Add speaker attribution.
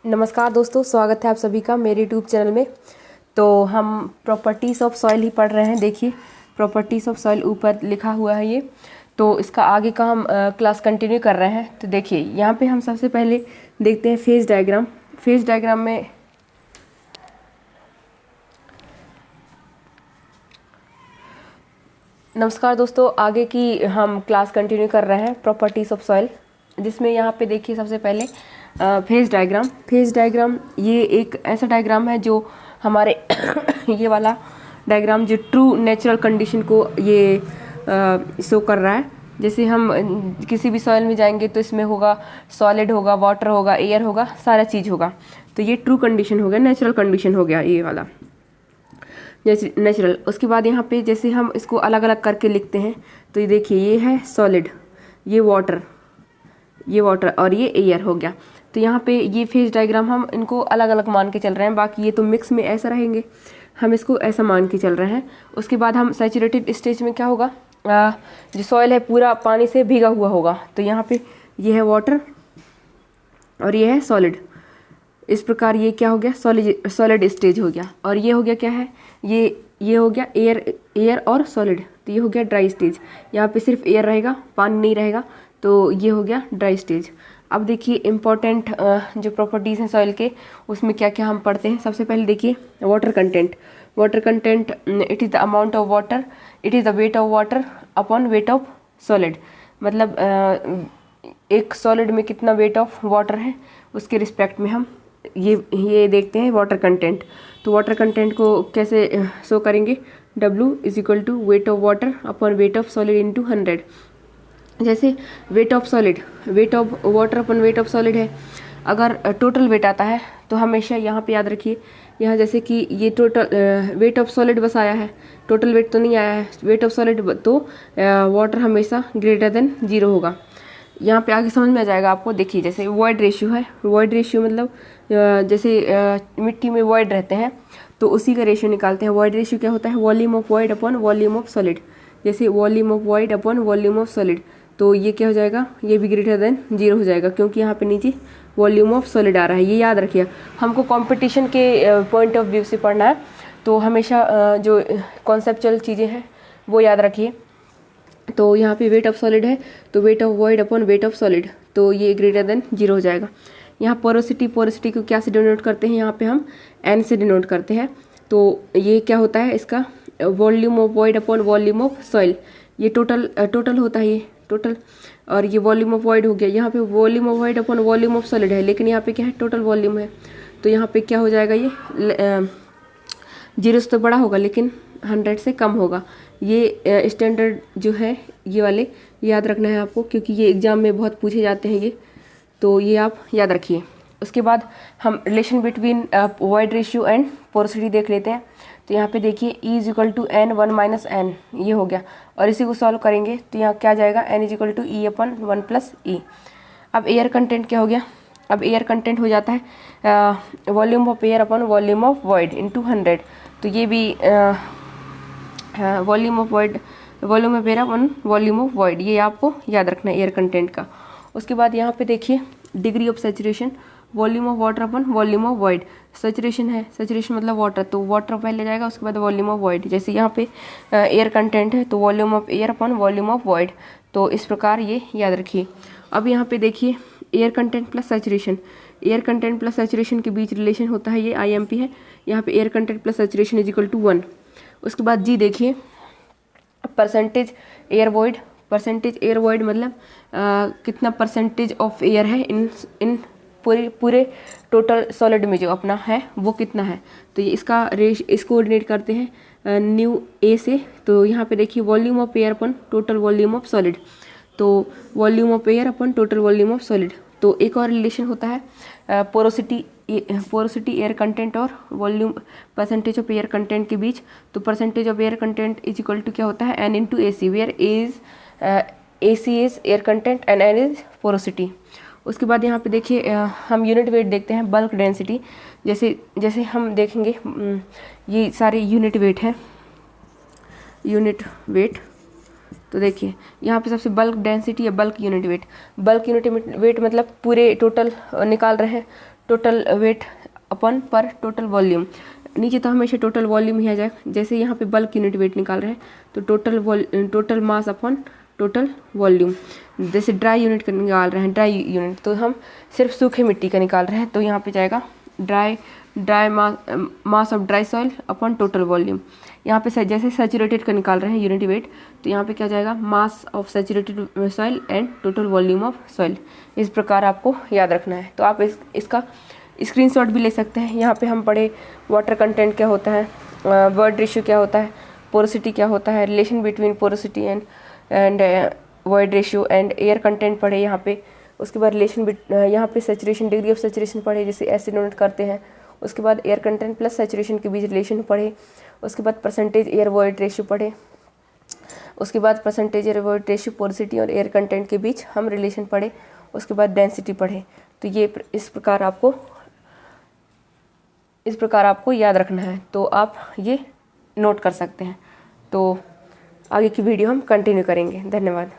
Speaker 1: नमस्कार दोस्तों, स्वागत है आप सभी का मेरे यूट्यूब चैनल में। तो हम प्रॉपर्टीज़ ऑफ सॉइल ही पढ़ रहे हैं। देखिए, प्रॉपर्टीज़ ऑफ सॉइल ऊपर लिखा हुआ है ये। तो इसका आगे का हम क्लास कंटिन्यू कर रहे हैं। तो देखिए, यहाँ पे हम सबसे पहले देखते हैं फेज डायग्राम। फेज डायग्राम में नमस्कार दोस्तों, आगे की हम क्लास कंटिन्यू कर रहे हैं प्रॉपर्टीज़ ऑफ सॉइल, जिसमें यहाँ पे देखिए सबसे पहले फेज डायग्राम। फेज डायग्राम ये एक ऐसा डायग्राम है जो हमारे ये वाला डायग्राम जो ट्रू नेचुरल कंडीशन को ये शो कर रहा है। जैसे हम किसी भी सॉइल में जाएंगे तो इसमें होगा सॉलिड, होगा वाटर, होगा एयर, होगा सारा चीज़ होगा। तो ये ट्रू कंडीशन हो गया, नेचुरल कंडीशन हो गया ये वाला जैसे नेचुरल। उसके बाद यहाँ पे जैसे हम इसको अलग अलग करके लिखते हैं तो ये देखिए, ये है सॉलिड, ये वाटर और ये एयर हो गया। तो यहाँ पे ये फेज डायग्राम हम इनको अलग अलग मान के चल रहे हैं, बाकी ये तो मिक्स में ऐसा रहेंगे, हम इसको ऐसा मान के चल रहे हैं। उसके बाद हम सैचुरेटेड स्टेज में क्या होगा, जो सॉइल है पूरा पानी से भीगा हुआ होगा। तो यहाँ पे ये है वाटर और ये है सॉलिड। इस प्रकार ये क्या हो गया, सॉलिड स्टेज हो गया। और ये हो गया क्या है, ये हो गया एयर और सॉलिड। तो ये हो गया ड्राई स्टेज। यहाँ पे सिर्फ एयर रहेगा, पानी नहीं रहेगा। तो ये हो गया ड्राई स्टेज। अब देखिए इम्पोर्टेंट जो प्रॉपर्टीज़ हैं सॉइल के, उसमें क्या क्या हम पढ़ते हैं। सबसे पहले देखिए water content. Water content, it is the amount of water, it is the wait of water upon weight of solid. मतलब एक सॉलिड में कितना वेट ऑफ वाटर है उसके रिस्पेक्ट में हम ये देखते हैं वाटर कंटेंट। तो वाटर कंटेंट को कैसे शो करेंगे, W is equal to weight of water upon weight of solid into 100। जैसे weight of solid, weight of water upon weight of solid है। अगर टोटल वेट आता है तो हमेशा यहाँ पे याद रखिए, यहाँ जैसे कि ये टोटल वेट ऑफ सॉलिड बस आया है, टोटल वेट तो नहीं आया है। वेट ऑफ सॉलिड तो वाटर हमेशा ग्रेटर देन 0 होगा। यहाँ पे आगे समझ में आ जाएगा आपको। देखिए जैसे वॉइड रेशियो है, वॉइड रेशियो मतलब जैसे मिट्टी में वॉइड रहते हैं तो उसी का रेशियो निकालते हैं। वॉइड रेशियो क्या होता है, volume of void upon volume of solid. जैसे volume of void upon volume of solid, तो ये क्या हो जाएगा, ये भी ग्रेटर देन 0 हो जाएगा, क्योंकि यहाँ पे नीचे वॉल्यूम ऑफ सॉलिड आ रहा है। ये याद रखिए, हमको कंपटीशन के पॉइंट ऑफ व्यू से पढ़ना है, तो हमेशा जो कॉन्सेप्चुअल चीज़ें हैं वो याद रखिए। तो यहाँ पे वेट ऑफ सॉलिड है तो weight of void upon weight of solid, तो ये ग्रेटर देन 0 हो जाएगा। यहाँ पोरोसिटी, पोरोसिटी को क्या से डिनोट करते हैं, यहाँ पे हम N से डिनोट करते हैं। तो ये क्या होता है, इसका volume of void upon volume of soil. ये टोटल होता है, ये टोटल। और ये वॉल्यूम ऑफ वॉइड हो गया। यहाँ पे volume of void upon volume of solid है, लेकिन यहाँ पे क्या है, टोटल वॉल्यूम है। तो यहाँ पे क्या हो जाएगा, ये 0 से तो बड़ा होगा लेकिन 100 से कम होगा। ये स्टैंडर्ड जो है ये वाले याद रखना है आपको, क्योंकि ये एग्जाम में बहुत पूछे जाते हैं ये, तो ये आप याद रखिए। उसके बाद हम relation between void ratio and porosity देख लेते हैं। तो यहाँ पे देखिए E is equal to N 1 minus N, ये हो गया। और इसी को सॉल्व करेंगे तो यहाँ क्या जाएगा, N is equal to E upon 1 plus E। अब एयर कंटेंट क्या हो गया, अब एयर कंटेंट हो जाता है volume of air upon volume of void into 100। तो ये भी volume of void, volume of air upon volume of void, ये आपको याद रखना है एयर कंटेंट का। उसके बाद यहाँ पे देखिए degree of saturation, volume of water upon volume of void. Saturation है, सैचुरेशन मतलब वाटर, तो वाटर पहले जाएगा, उसके बाद वॉल्यूम ऑफ वॉइड। जैसे यहाँ पे एयर कंटेंट है तो volume of air upon volume of void. तो इस प्रकार ये याद रखिए। अब यहाँ पे देखिए air content plus saturation, air content plus saturation के बीच रिलेशन होता है, ये IMP है। यहाँ पे air content plus saturation is equal to 1। उसके बाद जी देखिए percentage air void, percentage air void मतलब कितना परसेंटेज ऑफ एयर है इन पूरे टोटल सॉलिड में जो अपना है वो कितना है। तो ये इसका इसको कोऑर्डिनेट करते हैं न्यू A से। तो यहाँ पे देखिए volume of air upon total volume of solid, तो volume of air upon total volume of solid. तो एक और रिलेशन होता है पोरोसिटी एयर कंटेंट और volume percentage of air content के बीच। तो percentage of air content is equal to क्या होता है, N into AC, where AC is air content and N is porosity. उसके बाद यहाँ पे देखिए हम यूनिट वेट देखते हैं, बल्क डेंसिटी। जैसे हम देखेंगे ये सारे यूनिट वेट हैं, यूनिट वेट। तो देखिए यहाँ पे सबसे बल्क डेंसिटी या bulk unit weight, bulk unit weight मतलब पूरे टोटल निकाल रहे हैं, टोटल वेट अपन पर टोटल वॉल्यूम। नीचे तो हमेशा टोटल वॉल्यूम ही आ जाए, जैसे यहाँ पे बल्क यूनिट वेट निकाल रहे हैं तो टोटल मास अपन टोटल वॉल्यूम। जैसे ड्राई यूनिट का निकाल रहे हैं, ड्राई यूनिट तो हम सिर्फ सूखे मिट्टी का निकाल रहे हैं, तो यहाँ पे जाएगा dry mass of dry soil upon total volume. यहाँ पे जैसे सैचुरेटेड का निकाल रहे हैं यूनिट वेट, तो यहाँ पे क्या जाएगा mass of saturated soil and total volume of soil. इस प्रकार आपको याद रखना है। तो आप इसका स्क्रीनशॉट भी ले सकते हैं। यहाँ पे हम पढ़े वाटर कंटेंट क्या होता है, वर्ड रेशियो क्या होता है, पोरोसिटी क्या होता है, relation between porosity and word ratio and air content पढ़े यहाँ पे। उसके बाद यहाँ पे सैचुरेशन, डिग्री ऑफ सैचुरेशन पढ़े, जैसे ऐसे नोट करते हैं। उसके बाद एयर कंटेंट प्लस सैचुरेशन के बीच रिलेशन पढ़े। उसके बाद परसेंटेज एयर वर्ड रेशियो पढ़े। उसके बाद percentage air word ratio, porosity और एयर कंटेंट के बीच हम रिलेशन पढ़े। उसके बाद डेंसिटी पढ़े। तो ये इस प्रकार आपको याद रखना है, तो आप ये नोट कर सकते हैं। तो आगे की वीडियो हम कंटिन्यू करेंगे। धन्यवाद।